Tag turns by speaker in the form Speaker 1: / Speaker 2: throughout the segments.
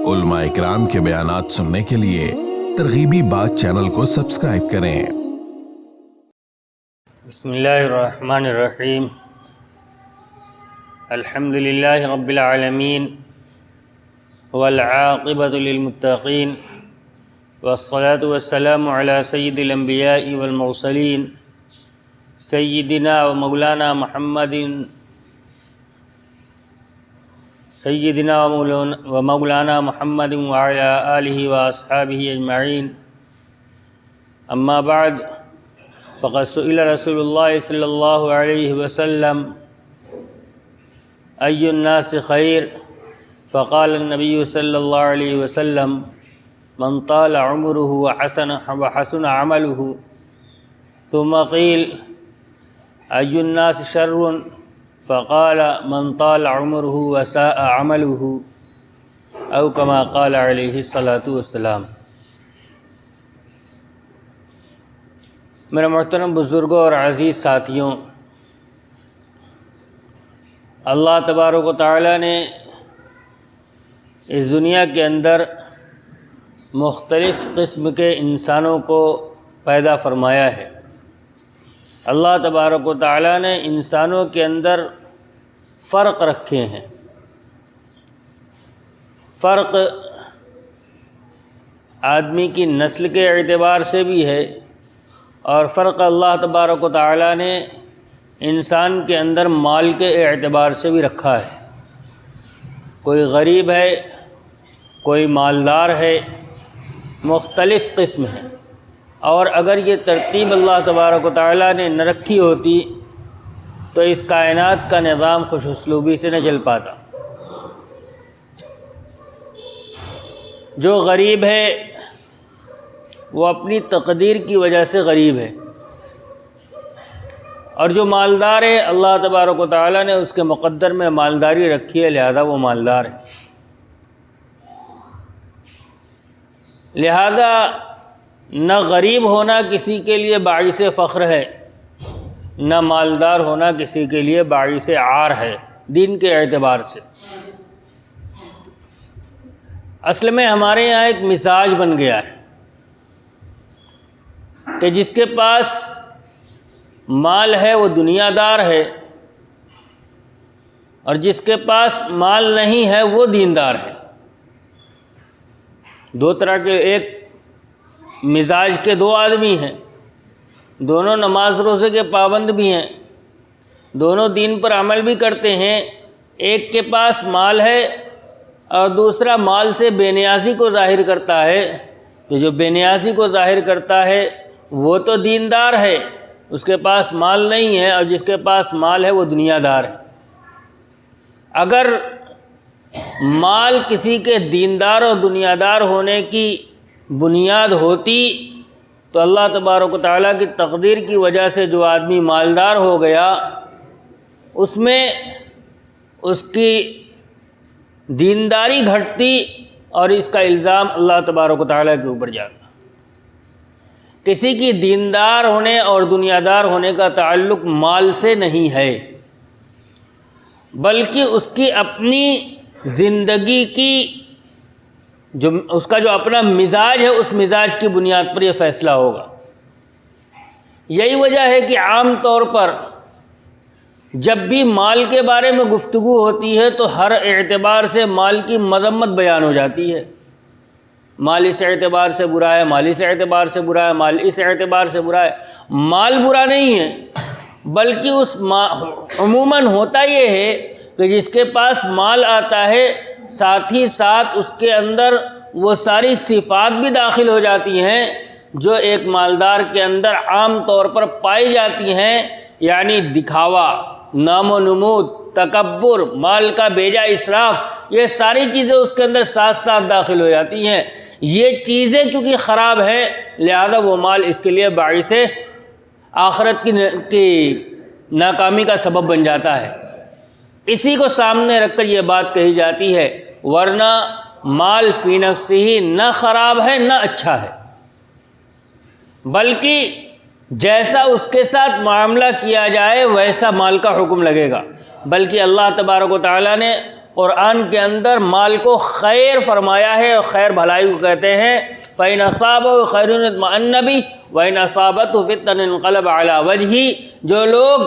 Speaker 1: علماء اکرام کے بیانات سننے کے لیے ترغیبی بات چینل کو سبسکرائب کریں۔
Speaker 2: بسم اللہ الرحمن الرحیم۔ الحمد للہ رب العالمین والعاقبۃ للمتقین والصلاة والسلام علی سید الانبیاء والمرسلین سیدنا و مولانا محمد وعلی آلہ واصحابہ اجمعین۔ اما بعد فقد سئل رسول اللہ صلی اللہ علیہ وسلم ای الناس خیر فقال النبی صلی اللہ علیہ وسلم من طال عمره وحسن عمله ثم قیل ای الناس شر فقال من طال عمره وساء عمله او كما قال علیہ الصلاۃ والسلام۔ میرے محترم بزرگوں اور عزیز ساتھیوں، اللہ تبارک و تعالیٰ نے اس دنیا کے اندر مختلف قسم کے انسانوں کو پیدا فرمایا ہے۔ اللہ تبارک و تعالیٰ نے انسانوں کے اندر فرق رکھے ہیں۔ فرق آدمی کی نسل کے اعتبار سے بھی ہے، اور فرق اللہ تبارک و تعالیٰ نے انسان کے اندر مال کے اعتبار سے بھی رکھا ہے۔ کوئی غریب ہے، کوئی مالدار ہے، مختلف قسم ہیں، اور اگر یہ ترتیب اللہ تبارک و تعالیٰ نے نہ رکھی ہوتی تو اس کائنات کا نظام خوش اسلوبی سے نہ چل پاتا۔ جو غریب ہے وہ اپنی تقدیر کی وجہ سے غریب ہے، اور جو مالدار ہے اللہ تبارک و تعالیٰ نے اس کے مقدر میں مالداری رکھی ہے، لہذا وہ مالدار ہے۔ لہذا نہ غریب ہونا کسی کے لیے باعث فخر ہے، نہ مالدار ہونا کسی کے لیے باعث عار ہے دین کے اعتبار سے۔ اصل میں ہمارے یہاں ایک مزاج بن گیا ہے کہ جس کے پاس مال ہے وہ دنیا دار ہے، اور جس کے پاس مال نہیں ہے وہ دیندار ہے۔ دو طرح کے ایک مزاج کے دو آدمی ہیں، دونوں نماز روزے کے پابند بھی ہیں، دونوں دین پر عمل بھی کرتے ہیں۔ ایک کے پاس مال ہے اور دوسرا مال سے بے نیازی کو ظاہر کرتا ہے، تو جو بے نیازی کو ظاہر کرتا ہے وہ تو دیندار ہے، اس کے پاس مال نہیں ہے، اور جس کے پاس مال ہے وہ دنیا دار ہے۔ اگر مال کسی کے دیندار اور دنیا دار ہونے کی بنیاد ہوتی تو اللہ تبارک و تعالیٰ کی تقدیر کی وجہ سے جو آدمی مالدار ہو گیا اس میں اس کی دینداری گھٹتی اور اس کا الزام اللہ تبارک و تعالیٰ کے اوپر جاتا۔ کسی کی دیندار ہونے اور دنیا دار ہونے کا تعلق مال سے نہیں ہے، بلکہ اس کی اپنی زندگی کی اس کا جو اپنا مزاج ہے اس مزاج کی بنیاد پر یہ فیصلہ ہوگا۔ یہی وجہ ہے کہ عام طور پر جب بھی مال کے بارے میں گفتگو ہوتی ہے تو ہر اعتبار سے مال کی مذمت بیان ہو جاتی ہے۔ مال اس اعتبار سے برا ہے، مال اس اعتبار سے برا ہے، مال اس اعتبار سے برا ہے۔ مال برا نہیں ہے، بلکہ عموماً ہوتا یہ ہے کہ جس کے پاس مال آتا ہے ساتھ ہی ساتھ اس کے اندر وہ ساری صفات بھی داخل ہو جاتی ہیں جو ایک مالدار کے اندر عام طور پر پائی جاتی ہیں، یعنی دکھاوا، نام و نمود، تکبر، مال کا بیجا اسراف، یہ ساری چیزیں اس کے اندر ساتھ ساتھ داخل ہو جاتی ہیں۔ یہ چیزیں چونکہ خراب ہیں لہذا وہ مال اس کے لیے باعث آخرت کی ناکامی کا سبب بن جاتا ہے۔ اسی کو سامنے رکھ کر یہ بات کہی جاتی ہے، ورنہ مال فی نفسہ نہ خراب ہے نہ اچھا ہے، بلکہ جیسا اس کے ساتھ معاملہ کیا جائے ویسا مال کا حکم لگے گا۔ بلکہ اللہ تبارک و تعالیٰ نے قرآن کے اندر مال کو خیر فرمایا ہے، اور خیر بھلائی کو کہتے ہیں۔ فَإِنْ أَصَابَهُ خَيْرٌ اطْمَأَنَّ بِهِ وَإِنْ أَصَابَتْهُ فِتْنَةٌ انقلب عَلَى وَجْهِهِ۔ جو لوگ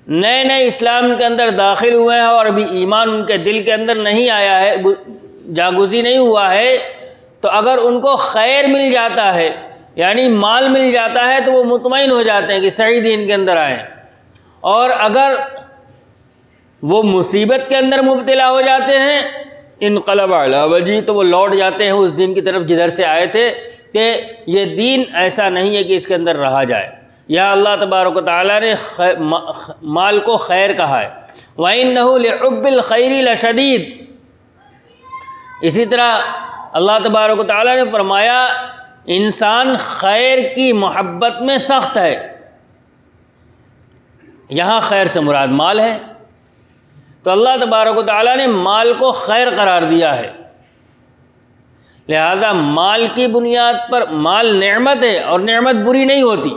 Speaker 2: نئے نئے اسلام کے اندر داخل ہوئے ہیں اور ابھی ایمان ان کے دل کے اندر نہیں آیا ہے، جاگوزی نہیں ہوا ہے، تو اگر ان کو خیر مل جاتا ہے یعنی مال مل جاتا ہے تو وہ مطمئن ہو جاتے ہیں کہ صحیح دین کے اندر آئے، اور اگر وہ مصیبت کے اندر مبتلا ہو جاتے ہیں انقلب علی وجہہ، تو وہ لوٹ جاتے ہیں اس دین کی طرف جدھر سے آئے تھے، کہ یہ دین ایسا نہیں ہے کہ اس کے اندر رہا جائے۔ یہاں اللہ تبارک و تعالیٰ نے مال کو خیر کہا ہے۔ وَإِنَّهُ لِحُبِّ الْخَيْرِ لَشَدِيدٌ۔ اسی طرح اللہ تبارک و تعالیٰ نے فرمایا انسان خیر کی محبت میں سخت ہے۔ یہاں خیر سے مراد مال ہے، تو اللہ تبارک و تعالیٰ نے مال کو خیر قرار دیا ہے، لہذا مال کی بنیاد پر، مال نعمت ہے اور نعمت بری نہیں ہوتی،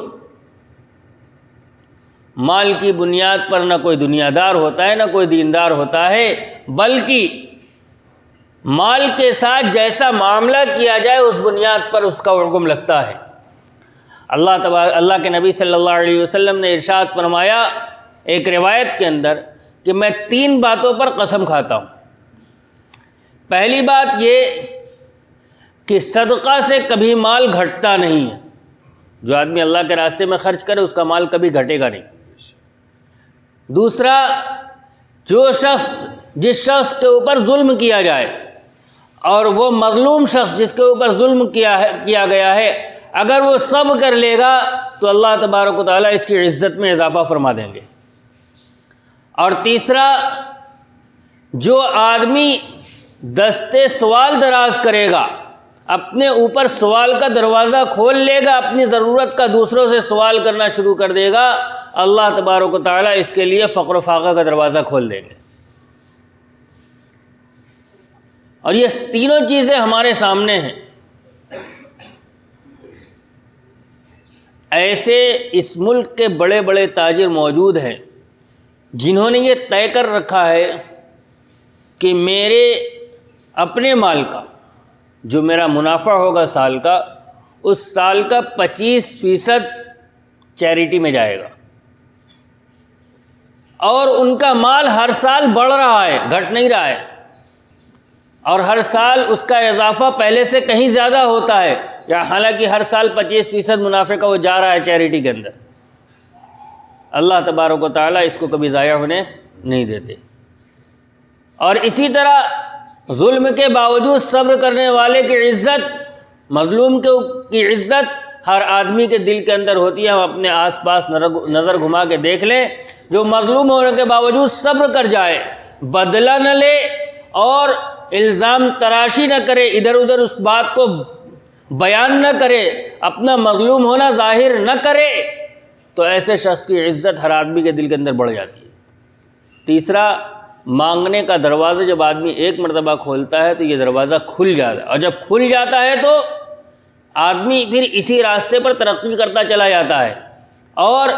Speaker 2: مال کی بنیاد پر نہ کوئی دنیا دار ہوتا ہے نہ کوئی دیندار ہوتا ہے، بلکہ مال کے ساتھ جیسا معاملہ کیا جائے اس بنیاد پر اس کا حکم لگتا ہے۔ اللہ کے نبی صلی اللہ علیہ وسلم نے ارشاد فرمایا ایک روایت کے اندر کہ میں 3 باتوں پر قسم کھاتا ہوں۔ پہلی بات یہ کہ صدقہ سے کبھی مال گھٹتا نہیں ہے، جو آدمی اللہ کے راستے میں خرچ کرے اس کا مال کبھی گھٹے گا نہیں۔ دوسرا، جس شخص کے اوپر ظلم کیا جائے اور وہ مظلوم شخص جس کے اوپر ظلم کیا گیا ہے، اگر وہ صبر کر لے گا تو اللہ تبارک و تعالیٰ اس کی عزت میں اضافہ فرما دیں گے۔ اور تیسرا، جو آدمی دستے سوال دراز کرے گا، اپنے اوپر سوال کا دروازہ کھول لے گا، اپنی ضرورت کا دوسروں سے سوال کرنا شروع کر دے گا، اللہ تبارک و تعالیٰ اس کے لیے فقر و فاقہ کا دروازہ کھول دیں گے۔ اور یہ تینوں چیزیں ہمارے سامنے ہیں۔ ایسے اس ملک کے بڑے بڑے تاجر موجود ہیں جنہوں نے یہ طے کر رکھا ہے کہ میرے اپنے مال کا جو میرا منافع ہوگا سال کا، اس سال کا 25% چیریٹی میں جائے گا، اور ان کا مال ہر سال بڑھ رہا ہے، گھٹ نہیں رہا ہے، اور ہر سال اس کا اضافہ پہلے سے کہیں زیادہ ہوتا ہے، یا حالانکہ ہر سال 25% منافع کا وہ جا رہا ہے چیریٹی کے اندر۔ اللہ تبارک و تعالیٰ اس کو کبھی ضائع ہونے نہیں دیتے۔ اور اسی طرح ظلم کے باوجود صبر کرنے والے کی عزت، مظلوم کی عزت ہر آدمی کے دل کے اندر ہوتی ہے۔ ہم اپنے آس پاس نظر گھما کے دیکھ لیں، جو مظلوم ہونے کے باوجود صبر کر جائے، بدلہ نہ لے اور الزام تراشی نہ کرے، ادھر ادھر اس بات کو بیان نہ کرے، اپنا مظلوم ہونا ظاہر نہ کرے، تو ایسے شخص کی عزت ہر آدمی کے دل کے اندر بڑھ جاتی ہے۔ تیسرا، مانگنے کا دروازہ جب آدمی ایک مرتبہ کھولتا ہے تو یہ دروازہ کھل جاتا ہے، اور جب کھل جاتا ہے تو آدمی پھر اسی راستے پر ترقی کرتا چلا جاتا ہے، اور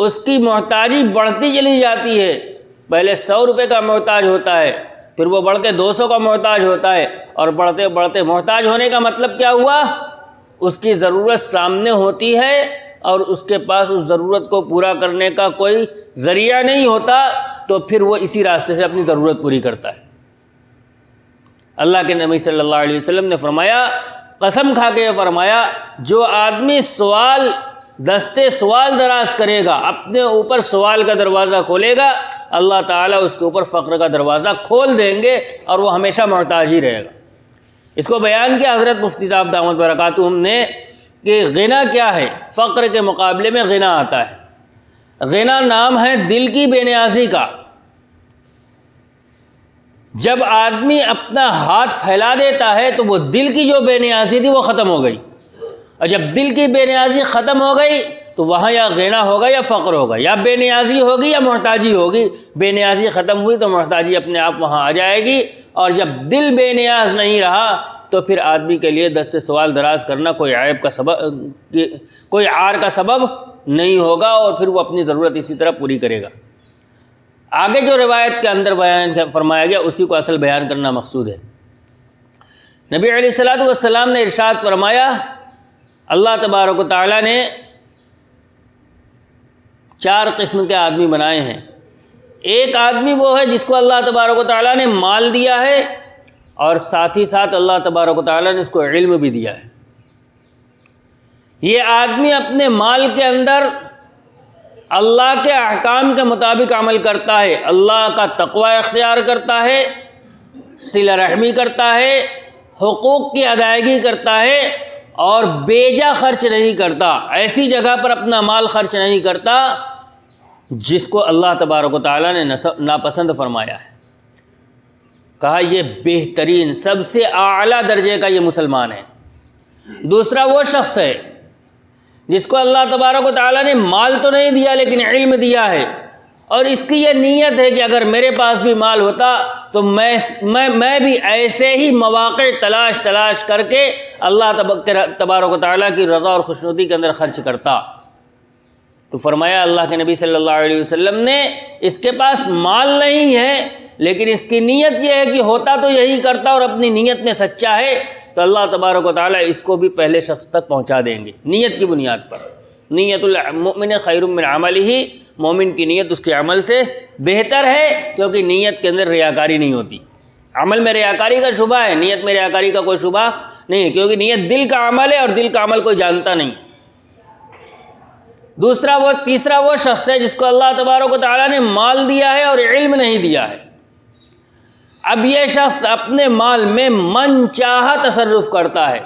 Speaker 2: اس کی محتاجی بڑھتی چلی جاتی ہے۔ پہلے 100 روپے کا محتاج ہوتا ہے، پھر وہ بڑھ کے 200 کا محتاج ہوتا ہے، اور بڑھتے بڑھتے محتاج ہونے کا مطلب کیا ہوا؟ اس کی ضرورت سامنے ہوتی ہے اور اس کے پاس اس ضرورت کو پورا کرنے کا کوئی ذریعہ نہیں ہوتا، تو پھر وہ اسی راستے سے اپنی ضرورت پوری کرتا ہے۔ اللہ کے نبی صلی اللہ علیہ وسلم نے فرمایا، قسم کھا کے فرمایا، جو آدمی دستے سوال دراز کرے گا، اپنے اوپر سوال کا دروازہ کھولے گا، اللہ تعالیٰ اس کے اوپر فقر کا دروازہ کھول دیں گے اور وہ ہمیشہ محتاج ہی رہے گا۔ اس کو بیان کیا حضرت مفتی صاحب دامت برکاتہم نے کہ غنا کیا ہے، فقر کے مقابلے میں غنا آتا ہے۔ غنا نام ہے دل کی بے نیازی کا۔ جب آدمی اپنا ہاتھ پھیلا دیتا ہے تو وہ دل کی جو بے نیازی تھی وہ ختم ہو گئی، اور جب دل کی بے نیازی ختم ہو گئی تو وہاں یا غنا ہوگا یا فقر ہوگا، یا بے نیازی ہوگی یا محتاجی ہوگی۔ بے نیازی ختم ہوئی تو محتاجی اپنے آپ وہاں آ جائے گی، اور جب دل بے نیاز نہیں رہا تو پھر آدمی کے لیے دست سوال دراز کرنا کوئی عیب کا سبب، کوئی عار کا سبب نہیں ہوگا، اور پھر وہ اپنی ضرورت اسی طرح پوری کرے گا۔ آگے جو روایت کے اندر بیان فرمایا گیا اسی کو اصل بیان کرنا مقصود ہے۔ نبی علیہ الصلوۃ والسلام نے ارشاد فرمایا، اللہ تبارک و تعالیٰ نے 4 قسم کے آدمی بنائے ہیں۔ ایک آدمی وہ ہے جس کو اللہ تبارک و تعالیٰ نے مال دیا ہے اور ساتھ ہی ساتھ اللہ تبارک و تعالیٰ نے اس کو علم بھی دیا ہے۔ یہ آدمی اپنے مال کے اندر اللہ کے احکام کے مطابق عمل کرتا ہے، اللہ کا تقوی اختیار کرتا ہے، صلہ رحمی کرتا ہے، حقوق کی ادائیگی کرتا ہے اور بیجا خرچ نہیں کرتا، ایسی جگہ پر اپنا مال خرچ نہیں کرتا جس کو اللہ تبارک و تعالیٰ نے ناپسند فرمایا ہے۔ کہا یہ بہترین سب سے اعلیٰ درجے کا یہ مسلمان ہے۔ دوسرا وہ شخص ہے جس کو اللہ تبارک و تعالیٰ نے مال تو نہیں دیا لیکن علم دیا ہے، اور اس کی یہ نیت ہے کہ اگر میرے پاس بھی مال ہوتا تو میں بھی ایسے ہی مواقع تلاش کر کے اللہ تبارک و تعالیٰ کی رضا اور خوشنودی کے اندر خرچ کرتا۔ تو فرمایا اللہ کے نبی صلی اللہ علیہ وسلم نے، اس کے پاس مال نہیں ہے لیکن اس کی نیت یہ ہے کہ ہوتا تو یہی کرتا اور اپنی نیت میں سچا ہے، تو اللہ تبارک و تعالیٰ اس کو بھی پہلے شخص تک پہنچا دیں گے نیت کی بنیاد پر۔ نیت المؤمن خیر من عملہ، مومن کی نیت اس کے عمل سے بہتر ہے، کیونکہ نیت کے اندر ریاکاری نہیں ہوتی۔ عمل میں ریاکاری کا شبہ ہے، نیت میں ریاکاری کا کوئی شبہ نہیں، کیونکہ نیت دل کا عمل ہے اور دل کا عمل کوئی جانتا نہیں۔ تیسرا وہ شخص ہے جس کو اللہ تبارک و تعالیٰ نے مال دیا ہے اور علم نہیں دیا ہے۔ اب یہ شخص اپنے مال میں من چاہا تصرف کرتا ہے،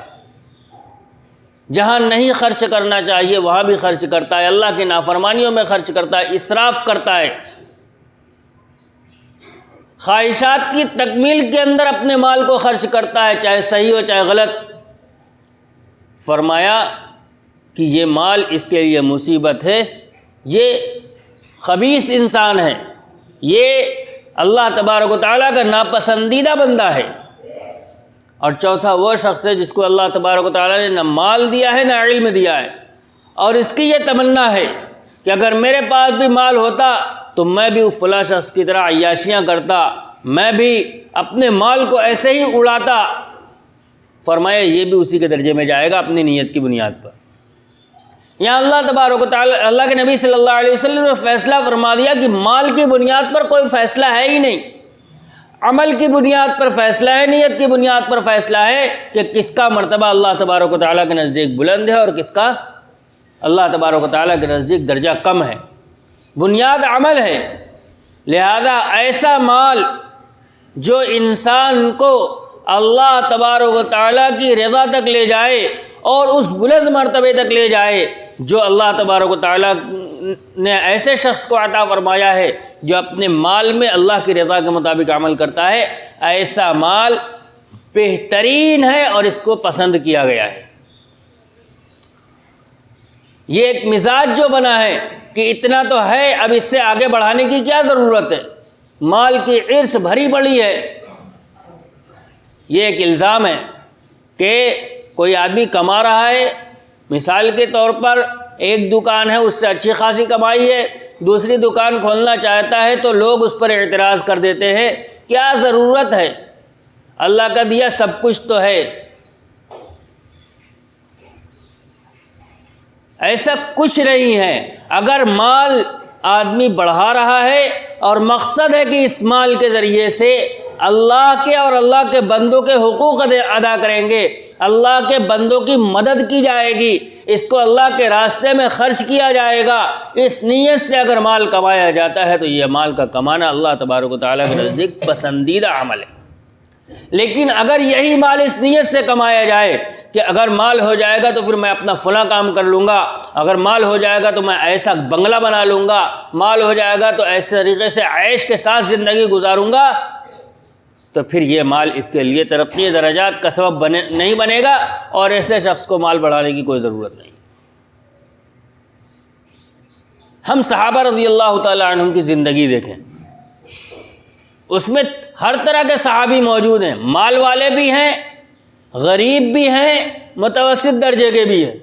Speaker 2: جہاں نہیں خرچ کرنا چاہیے وہاں بھی خرچ کرتا ہے، اللہ کی نافرمانیوں میں خرچ کرتا ہے، اسراف کرتا ہے، خواہشات کی تکمیل کے اندر اپنے مال کو خرچ کرتا ہے، چاہے صحیح ہو چاہے غلط۔ فرمایا کہ یہ مال اس کے لیے مصیبت ہے، یہ خبیث انسان ہے، یہ اللہ تبارک و تعالیٰ کا ناپسندیدہ بندہ ہے۔ اور چوتھا وہ شخص ہے جس کو اللہ تبارک و تعالیٰ نے نہ مال دیا ہے نہ علم دیا ہے، اور اس کی یہ تمنا ہے کہ اگر میرے پاس بھی مال ہوتا تو میں بھی فلاں شخص کی طرح عیاشیاں کرتا، میں بھی اپنے مال کو ایسے ہی اڑاتا۔ فرمایا یہ بھی اسی کے درجے میں جائے گا اپنی نیت کی بنیاد پر۔ یہاں اللہ تبارک و تعالیٰ، اللہ کے نبی صلی اللہ علیہ وسلم نے فیصلہ فرما دیا کہ مال کی بنیاد پر کوئی فیصلہ ہے ہی نہیں، عمل کی بنیاد پر فیصلہ ہے، نیت کی بنیاد پر فیصلہ ہے کہ کس کا مرتبہ اللہ تبارک و تعالیٰ کے نزدیک بلند ہے اور کس کا اللہ تبارک و تعالیٰ کے نزدیک درجہ کم ہے۔ بنیاد عمل ہے، لہذا ایسا مال جو انسان کو اللہ تبارک و تعالیٰ کی رضا تک لے جائے اور اس بلند مرتبے تک لے جائے جو اللہ تبارک و تعالیٰ نے ایسے شخص کو عطا فرمایا ہے جو اپنے مال میں اللہ کی رضا کے مطابق عمل کرتا ہے، ایسا مال بہترین ہے اور اس کو پسند کیا گیا ہے۔ یہ ایک مزاج جو بنا ہے کہ اتنا تو ہے، اب اس سے آگے بڑھانے کی کیا ضرورت ہے، مال کی عرص بھری پڑی ہے۔ یہ ایک الزام ہے کہ کوئی آدمی کما رہا ہے، مثال کے طور پر ایک دکان ہے اس سے اچھی خاصی کمائی ہے، دوسری دکان کھولنا چاہتا ہے تو لوگ اس پر اعتراض کر دیتے ہیں، کیا ضرورت ہے، اللہ کا دیا سب کچھ تو ہے۔ ایسا کچھ نہیں ہے۔ اگر مال آدمی بڑھا رہا ہے اور مقصد ہے کہ اس مال کے ذریعے سے اللہ کے اور اللہ کے بندوں کے حقوق ادا کریں گے، اللہ کے بندوں کی مدد کی جائے گی، اس کو اللہ کے راستے میں خرچ کیا جائے گا، اس نیت سے اگر مال کمایا جاتا ہے تو یہ مال کا کمانا اللہ تبارک و تعالیٰ کے نزدیک پسندیدہ عمل ہے۔ لیکن اگر یہی مال اس نیت سے کمایا جائے کہ اگر مال ہو جائے گا تو پھر میں اپنا فلاں کام کر لوں گا، اگر مال ہو جائے گا تو میں ایسا بنگلہ بنا لوں گا، مال ہو جائے گا تو ایسے طریقے سے عیش کے ساتھ زندگی گزاروں گا، تو پھر یہ مال اس کے لیے ترقی درجات کا سبب نہیں بنے گا، اور ایسے شخص کو مال بڑھانے کی کوئی ضرورت نہیں۔ ہم صحابہ رضی اللہ تعالیٰ عنہم کی زندگی دیکھیں، اس میں ہر طرح کے صحابی موجود ہیں، مال والے بھی ہیں، غریب بھی ہیں، متوسط درجے کے بھی ہیں۔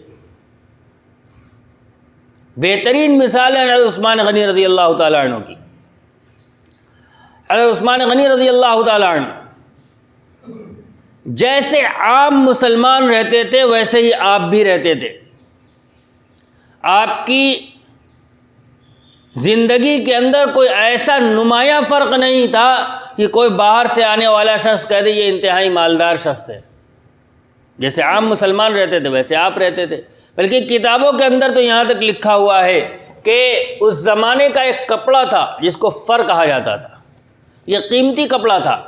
Speaker 2: بہترین مثال ہے عثمان غنی رضی اللہ تعالیٰ عنہ کی۔ حضرت عثمان غنی رضی اللہ تعالیٰ عنہ جیسے عام مسلمان رہتے تھے ویسے ہی آپ بھی رہتے تھے. آپ کی زندگی کے اندر کوئی ایسا نمایاں فرق نہیں تھا کہ کوئی باہر سے آنے والا شخص کہہ دے یہ انتہائی مالدار شخص ہے. جیسے عام مسلمان رہتے تھے ویسے آپ رہتے تھے. بلکہ کتابوں کے اندر تو یہاں تک لکھا ہوا ہے کہ اس زمانے کا ایک کپڑا تھا جس کو فر کہا جاتا تھا. یہ قیمتی کپڑا تھا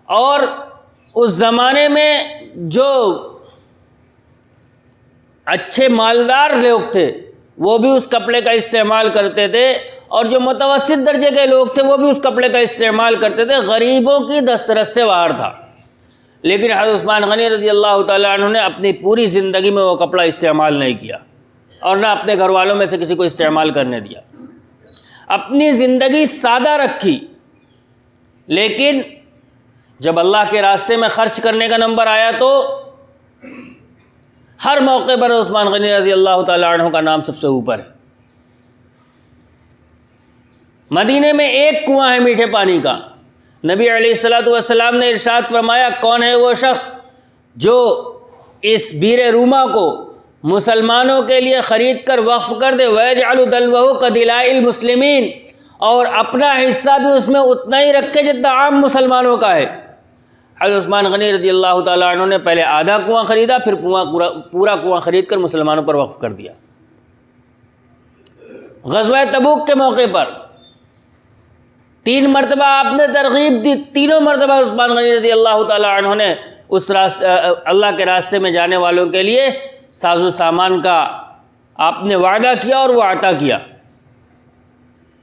Speaker 2: اور اس زمانے میں جو اچھے مالدار لوگ تھے وہ بھی اس کپڑے کا استعمال کرتے تھے اور جو متوسط درجے کے لوگ تھے وہ بھی اس کپڑے کا استعمال کرتے تھے. غریبوں کی دسترس سے باہر تھا. لیکن حضرت عثمان غنی رضی اللہ تعالیٰ عنہ نے اپنی پوری زندگی میں وہ کپڑا استعمال نہیں کیا اور نہ اپنے گھر والوں میں سے کسی کو استعمال کرنے دیا. اپنی زندگی سادہ رکھی. لیکن جب اللہ کے راستے میں خرچ کرنے کا نمبر آیا تو ہر موقع پر عثمان غنی رضی اللہ تعالیٰ عنہ کا نام سب سے اوپر ہے. مدینے میں ایک کنواں ہے میٹھے پانی کا. نبی علیہ الصلوۃ والسلام نے ارشاد فرمایا کون ہے وہ شخص جو اس بیر روما کو مسلمانوں کے لیے خرید کر وقف کر دے وَيَجْعَلُ دَلْوَهُ كَدِلَاءِ الْمُسْلِمِينَ اور اپنا حصہ بھی اس میں اتنا ہی رکھے جتنا عام مسلمانوں کا ہے. حضرت عثمان غنی رضی اللہ تعالیٰ عنہ نے پہلے آدھا کنواں خریدا پھر پورا کنواں خرید کر مسلمانوں پر وقف کر دیا. غزوہ تبوک کے موقع پر 3 مرتبہ آپ نے ترغیب دی. تینوں مرتبہ عثمان غنی رضی اللہ تعالیٰ عنہ نے اس اللہ کے راستے میں جانے والوں کے لیے ساز و سامان کا آپ نے وعدہ کیا اور وہ عطا کیا.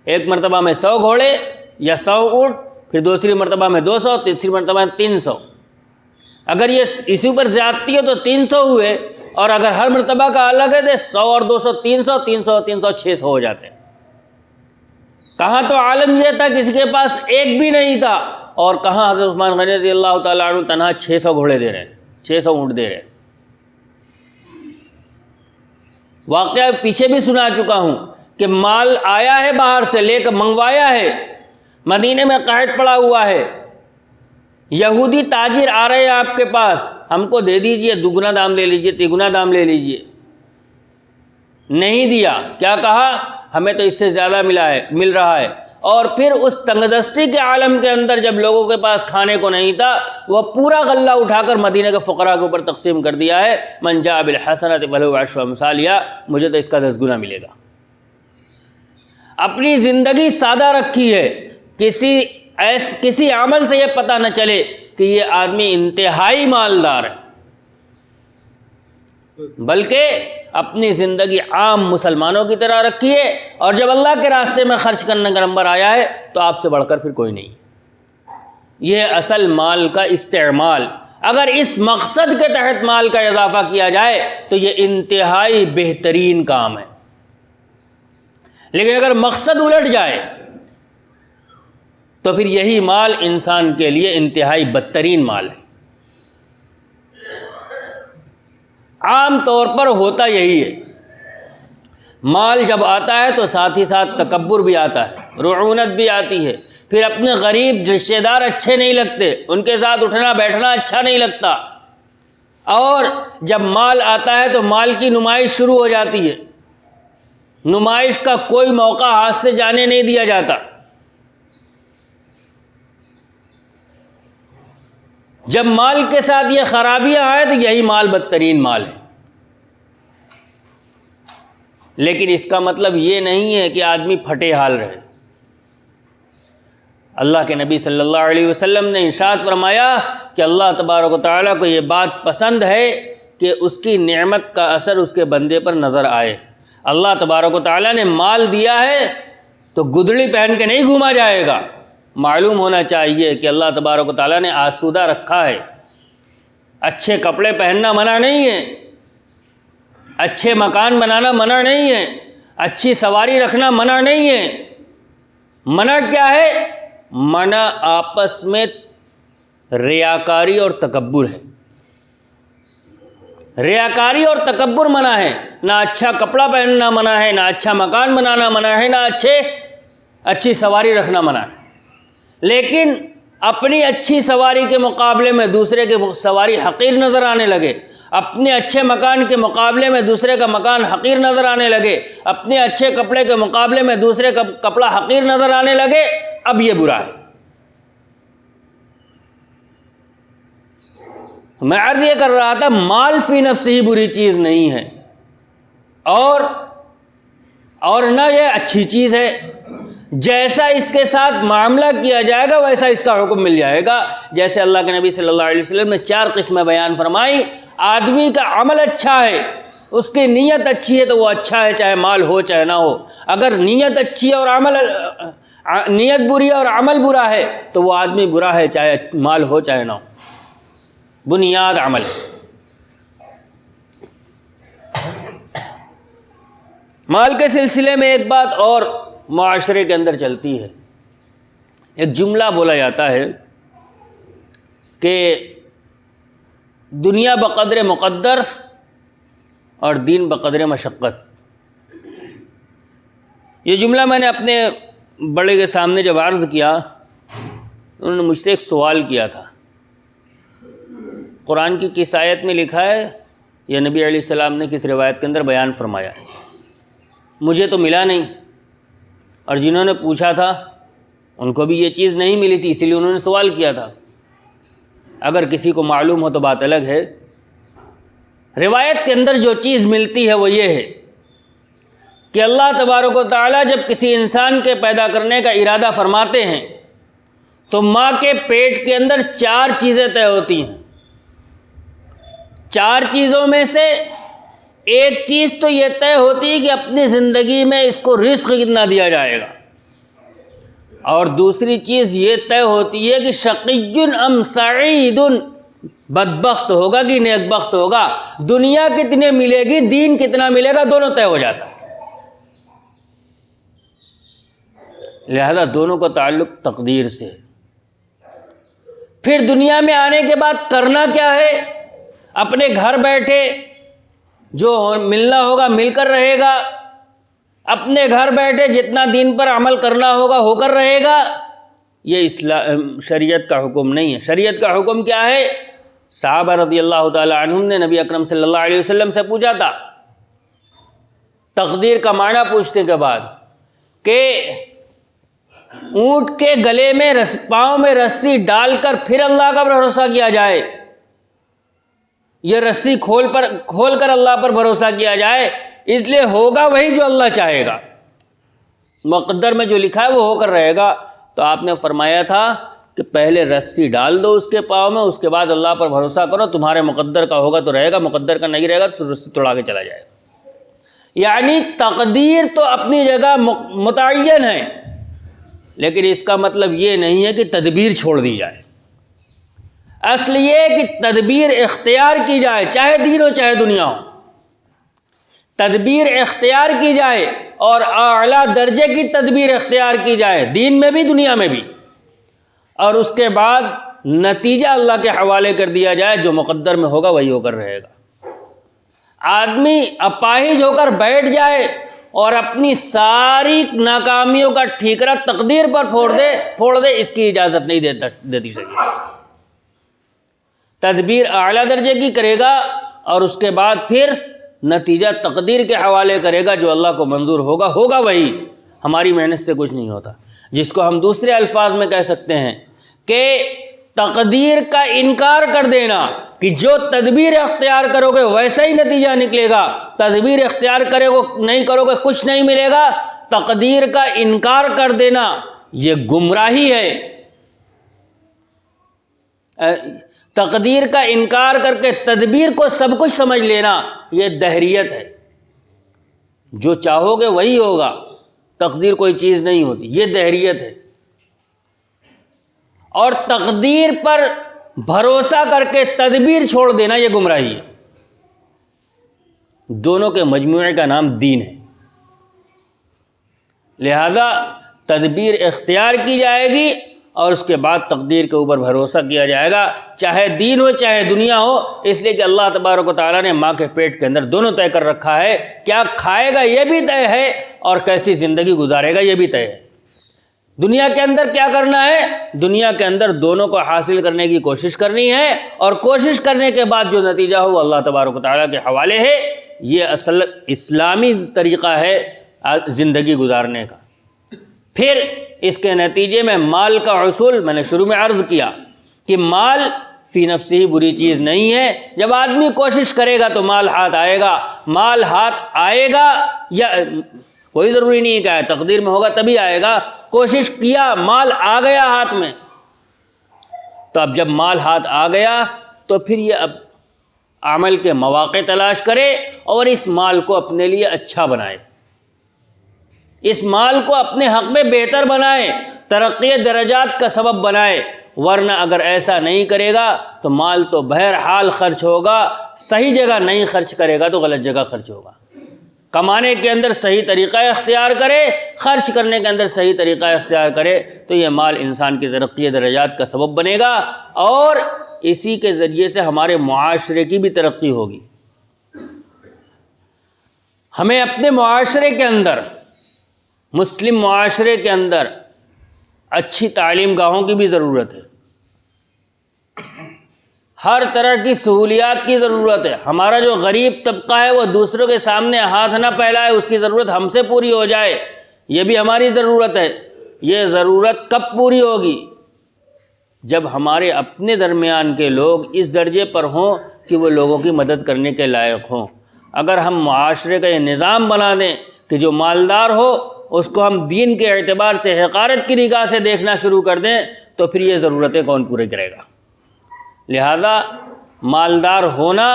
Speaker 2: ایک مرتبہ میں 100 گھوڑے یا 100 اونٹ، پھر دوسری مرتبہ میں 200، تیسری مرتبہ میں 300. اگر یہ اسی پر زیادتی ہے تو 300 ہوئے اور اگر ہر مرتبہ کا الگ ہے تو 100 اور 200 300، 300 300 600 ہو جاتے ہیں. کہاں تو عالم یہ تھا کسی کے پاس ایک بھی نہیں تھا اور کہاں حضرت عثمان غنی رضی اللہ تعالیٰ عنہ تنہا 600 گھوڑے دے رہے ہیں، 600 اونٹ دے رہے ہیں. واقعہ پیچھے بھی سنا چکا ہوں کہ مال آیا ہے باہر سے لے کر منگوایا ہے، مدینے میں قحط پڑا ہوا ہے، یہودی تاجر آ رہے ہیں آپ کے پاس، ہم کو دے دیجئے، دگنا دام لے لیجئے، تگنا دام لے لیجئے. نہیں دیا. کیا کہا؟ ہمیں تو اس سے زیادہ مل رہا ہے. اور پھر اس تنگدستی کے عالم کے اندر جب لوگوں کے پاس کھانے کو نہیں تھا وہ پورا غلہ اٹھا کر مدینہ کے فقراء کے اوپر تقسیم کر دیا ہے. من جاء بالحسنۃ فلہ عشر امثالها، مجھے تو اس کا 10 گنا ملے گا. اپنی زندگی سادہ رکھی ہے. کسی عمل سے یہ پتہ نہ چلے کہ یہ آدمی انتہائی مالدار ہے، بلکہ اپنی زندگی عام مسلمانوں کی طرح رکھیے اور جب اللہ کے راستے میں خرچ کرنے کا نمبر آیا ہے تو آپ سے بڑھ کر پھر کوئی نہیں. یہ اصل مال کا استعمال. اگر اس مقصد کے تحت مال کا اضافہ کیا جائے تو یہ انتہائی بہترین کام ہے. لیکن اگر مقصد الٹ جائے تو پھر یہی مال انسان کے لیے انتہائی بدترین مال ہے. عام طور پر ہوتا یہی ہے. مال جب آتا ہے تو ساتھ ہی ساتھ تکبر بھی آتا ہے، رعونت بھی آتی ہے. پھر اپنے غریب رشتہ دار اچھے نہیں لگتے، ان کے ساتھ اٹھنا بیٹھنا اچھا نہیں لگتا. اور جب مال آتا ہے تو مال کی نمائش شروع ہو جاتی ہے. نمائش کا کوئی موقع ہاتھ سے جانے نہیں دیا جاتا. جب مال کے ساتھ یہ خرابیاں آئیں تو یہی مال بدترین مال ہے. لیکن اس کا مطلب یہ نہیں ہے کہ آدمی پھٹے حال رہے. اللہ کے نبی صلی اللہ علیہ وسلم نے ارشاد فرمایا کہ اللہ تبارک و تعالیٰ کو یہ بات پسند ہے کہ اس کی نعمت کا اثر اس کے بندے پر نظر آئے. اللہ تبارک و تعالیٰ نے مال دیا ہے تو گدڑی پہن کے نہیں گھوما جائے گا. معلوم ہونا چاہیے کہ اللہ تبارک و تعالیٰ نے آسودہ رکھا ہے. اچھے کپڑے پہننا منع نہیں ہے، اچھے مکان بنانا منع نہیں ہے، اچھی سواری رکھنا منع نہیں ہے. منع کیا ہے؟ منع آپس میں ریاکاری اور تکبر ہے. ریاکاری اور تکبر منع ہے. نہ اچھا کپڑا پہننا منع ہے، نہ اچھا مکان بنانا منع ہے، نہ اچھی سواری رکھنا منع ہے. لیکن اپنی اچھی سواری کے مقابلے میں دوسرے کی سواری حقیر نظر آنے لگے، اپنے اچھے مکان کے مقابلے میں دوسرے کا مکان حقیر نظر آنے لگے، اپنے اچھے کپڑے کے مقابلے میں دوسرے کا کپڑا حقیر نظر آنے لگے، اب یہ برا ہے۔ میں عرض یہ کر رہا تھا مال فی نفسہ ہی بری چیز نہیں ہے، اور نہ یہ اچھی چیز ہے، جیسا اس کے ساتھ معاملہ کیا جائے گا ویسا اس کا حکم مل جائے گا۔ جیسے اللہ کے نبی صلی اللہ علیہ وسلم نے 4 قسمیں بیان فرمائی۔ آدمی کا عمل اچھا ہے، اس کی نیت اچھی ہے تو وہ اچھا ہے، چاہے مال ہو چاہے نہ ہو۔ اگر نیت اچھی ہے اور نیت بری ہے اور عمل برا ہے تو وہ آدمی برا ہے، چاہے مال ہو چاہے نہ ہو۔ بنیاد عمل ہے۔ مال کے سلسلے میں ایک بات اور معاشرے کے اندر چلتی ہے، ایک جملہ بولا جاتا ہے کہ دنیا بقدر مقدر اور دین بقدر مشقت۔ یہ جملہ میں نے اپنے بڑے کے سامنے جب عرض کیا، انہوں نے مجھ سے ایک سوال کیا تھا۔ قرآن کی کس آیت میں لکھا ہے یا نبی علیہ السلام نے کس روایت کے اندر بیان فرمایا ہے؟ مجھے تو ملا نہیں، اور جنہوں نے پوچھا تھا ان کو بھی یہ چیز نہیں ملی تھی، اسی لیے انہوں نے سوال کیا تھا۔ اگر کسی کو معلوم ہو تو بات الگ ہے۔ روایت کے اندر جو چیز ملتی ہے وہ یہ ہے کہ اللہ تبارک و تعالیٰ جب کسی انسان کے پیدا کرنے کا ارادہ فرماتے ہیں تو ماں کے پیٹ کے اندر 4 چیزیں طے ہوتی ہیں۔ 4 چیزوں میں سے ایک چیز تو یہ طے ہوتی ہے کہ اپنی زندگی میں اس کو رزق کتنا دیا جائے گا، اور دوسری چیز یہ طے ہوتی ہے کہ شقی ام سعید، بدبخت ہوگا کہ نیک بخت ہوگا، دنیا کتنے ملے گی، دین کتنا ملے گا، دونوں طے ہو جاتا ہے۔ لہذا دونوں کا تعلق تقدیر سے۔ پھر دنیا میں آنے کے بعد کرنا کیا ہے؟ اپنے گھر بیٹھے جو ملنا ہوگا مل کر رہے گا، اپنے گھر بیٹھے جتنا دین پر عمل کرنا ہوگا ہو کر رہے گا۔ یہ شریعت کا حکم نہیں ہے۔ شریعت کا حکم کیا ہے؟ صحابہ رضی اللہ تعالی عنہم نے نبی اکرم صلی اللہ علیہ وسلم سے پوچھا تھا، تقدیر کا معنی پوچھنے کے بعد، کہ اونٹ کے گلے میں پاؤں میں رسی ڈال کر پھر اللہ کا بھروسہ کیا جائے، یہ رسی کھول کر اللہ پر بھروسہ کیا جائے، اس لیے ہوگا وہی جو اللہ چاہے گا، مقدر میں جو لکھا ہے وہ ہو کر رہے گا۔ تو آپ نے فرمایا تھا کہ پہلے رسی ڈال دو اس کے پاؤں میں، اس کے بعد اللہ پر بھروسہ کرو، تمہارے مقدر کا ہوگا تو رہے گا، مقدر کا نہیں رہے گا تو رسی توڑا کے چلا جائے گا۔ یعنی تقدیر تو اپنی جگہ متعین ہے، لیکن اس کا مطلب یہ نہیں ہے کہ تدبیر چھوڑ دی جائے۔ اصل یہ کہ تدبیر اختیار کی جائے، چاہے دین ہو چاہے دنیا ہو، تدبیر اختیار کی جائے، اور اعلیٰ درجے کی تدبیر اختیار کی جائے، دین میں بھی دنیا میں بھی، اور اس کے بعد نتیجہ اللہ کے حوالے کر دیا جائے، جو مقدر میں ہوگا وہی ہو کر رہے گا۔ آدمی اپاہج ہو کر بیٹھ جائے اور اپنی ساری ناکامیوں کا ٹھیکرا تقدیر پر پھوڑ دے، اس کی اجازت نہیں دیتی شریعت۔ تدبیر اعلیٰ درجے کی کرے گا اور اس کے بعد پھر نتیجہ تقدیر کے حوالے کرے گا، جو اللہ کو منظور ہوگا وہی، ہماری محنت سے کچھ نہیں ہوتا۔ جس کو ہم دوسرے الفاظ میں کہہ سکتے ہیں کہ تقدیر کا انکار کر دینا، کہ جو تدبیر اختیار کرو گے ویسا ہی نتیجہ نکلے گا، تدبیر اختیار نہیں کرو گے کچھ نہیں ملے گا، تقدیر کا انکار کر دینا یہ گمراہی ہے۔ تقدیر کا انکار کر کے تدبیر کو سب کچھ سمجھ لینا یہ دہریت ہے۔ جو چاہو گے وہی ہوگا، تقدیر کوئی چیز نہیں ہوتی، یہ دہریت ہے۔ اور تقدیر پر بھروسہ کر کے تدبیر چھوڑ دینا یہ گمراہی ہے۔ دونوں کے مجموعے کا نام دین ہے۔ لہذا تدبیر اختیار کی جائے گی اور اس کے بعد تقدیر کے اوپر بھروسہ کیا جائے گا، چاہے دین ہو چاہے دنیا ہو، اس لیے کہ اللہ تبارک و تعالیٰ نے ماں کے پیٹ کے اندر دونوں طے کر رکھا ہے۔ کیا کھائے گا یہ بھی طے ہے، اور کیسی زندگی گزارے گا یہ بھی طے ہے۔ دنیا کے اندر کیا کرنا ہے؟ دنیا کے اندر دونوں کو حاصل کرنے کی کوشش کرنی ہے، اور کوشش کرنے کے بعد جو نتیجہ ہو وہ اللہ تبارک و تعالیٰ کے حوالے ہے۔ یہ اصل اسلامی طریقہ ہے زندگی گزارنے کا۔ پھر اس کے نتیجے میں مال کا حصول، میں نے شروع میں عرض کیا کہ مال فی نفسی ہی بری چیز نہیں ہے۔ جب آدمی کوشش کرے گا تو مال ہاتھ آئے گا۔ مال ہاتھ آئے گا یا کوئی ضروری نہیں ہے کہ تقدیر میں ہوگا تبھی آئے گا، کوشش کیا مال آ گیا ہاتھ میں، تو اب جب مال ہاتھ آ گیا تو پھر یہ اب عمل کے مواقع تلاش کرے اور اس مال کو اپنے لیے اچھا بنائے، اس مال کو اپنے حق میں بہتر بنائے، ترقی درجات کا سبب بنائے۔ ورنہ اگر ایسا نہیں کرے گا تو مال تو بہرحال خرچ ہوگا، صحیح جگہ نہیں خرچ کرے گا تو غلط جگہ خرچ ہوگا۔ کمانے کے اندر صحیح طریقہ اختیار کرے، خرچ کرنے کے اندر صحیح طریقہ اختیار کرے تو یہ مال انسان کی ترقی درجات کا سبب بنے گا، اور اسی کے ذریعے سے ہمارے معاشرے کی بھی ترقی ہوگی۔ ہمیں اپنے معاشرے کے اندر، مسلم معاشرے کے اندر اچھی تعلیم گاہوں کی بھی ضرورت ہے، ہر طرح کی سہولیات کی ضرورت ہے۔ ہمارا جو غریب طبقہ ہے وہ دوسروں کے سامنے ہاتھ نہ پھیلائے، اس کی ضرورت ہم سے پوری ہو جائے، یہ بھی ہماری ضرورت ہے۔ یہ ضرورت کب پوری ہوگی؟ جب ہمارے اپنے درمیان کے لوگ اس درجے پر ہوں کہ وہ لوگوں کی مدد کرنے کے لائق ہوں۔ اگر ہم معاشرے کا یہ نظام بنا دیں کہ جو مالدار ہو اس کو ہم دین کے اعتبار سے حقارت کی نگاہ سے دیکھنا شروع کر دیں تو پھر یہ ضرورتیں کون پورے کرے گا؟ لہذا مالدار ہونا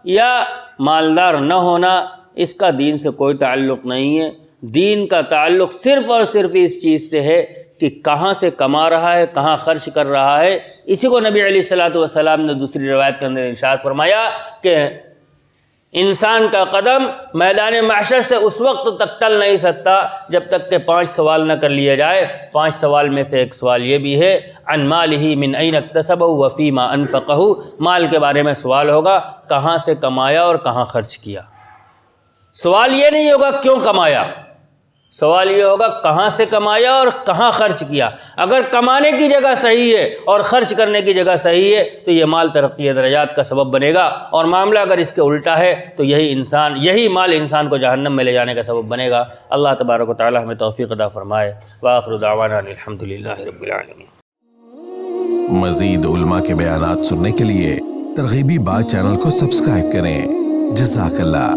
Speaker 2: یا مالدار نہ ہونا اس کا دین سے کوئی تعلق نہیں ہے۔ دین کا تعلق صرف اور صرف اس چیز سے ہے کہ کہاں سے کما رہا ہے، کہاں خرچ کر رہا ہے۔ اسی کو نبی علیہ الصلوۃ والسلام نے دوسری روایت کے اندر ارشاد فرمایا کہ انسان کا قدم میدان محشر سے اس وقت تک ٹل نہیں سکتا جب تک کہ 5 سوال نہ کر لیا جائے۔ 5 سوال میں سے ایک سوال یہ بھی ہے، عن مالہ من این اکتسبہ وفیما انفقہ، مال کے بارے میں سوال ہوگا، کہاں سے کمایا اور کہاں خرچ کیا۔ سوال یہ نہیں ہوگا کیوں کمایا، سوال یہ ہوگا کہاں سے کمایا اور کہاں خرچ کیا۔ اگر کمانے کی جگہ صحیح ہے اور خرچ کرنے کی جگہ صحیح ہے تو یہ مال ترقی درجات کا سبب بنے گا، اور معاملہ اگر اس کے الٹا ہے تو یہی مال انسان کو جہنم میں لے جانے کا سبب بنے گا۔ اللہ تبارک و تعالی ہمیں توفیق عطا فرمائے۔ وآخر دعوانا الحمدللہ رب العالمین۔
Speaker 1: مزید علماء کے بیانات سننے کے لیے ترغیبی بات چینل کو سبسکرائب کریں۔ جزاک اللہ۔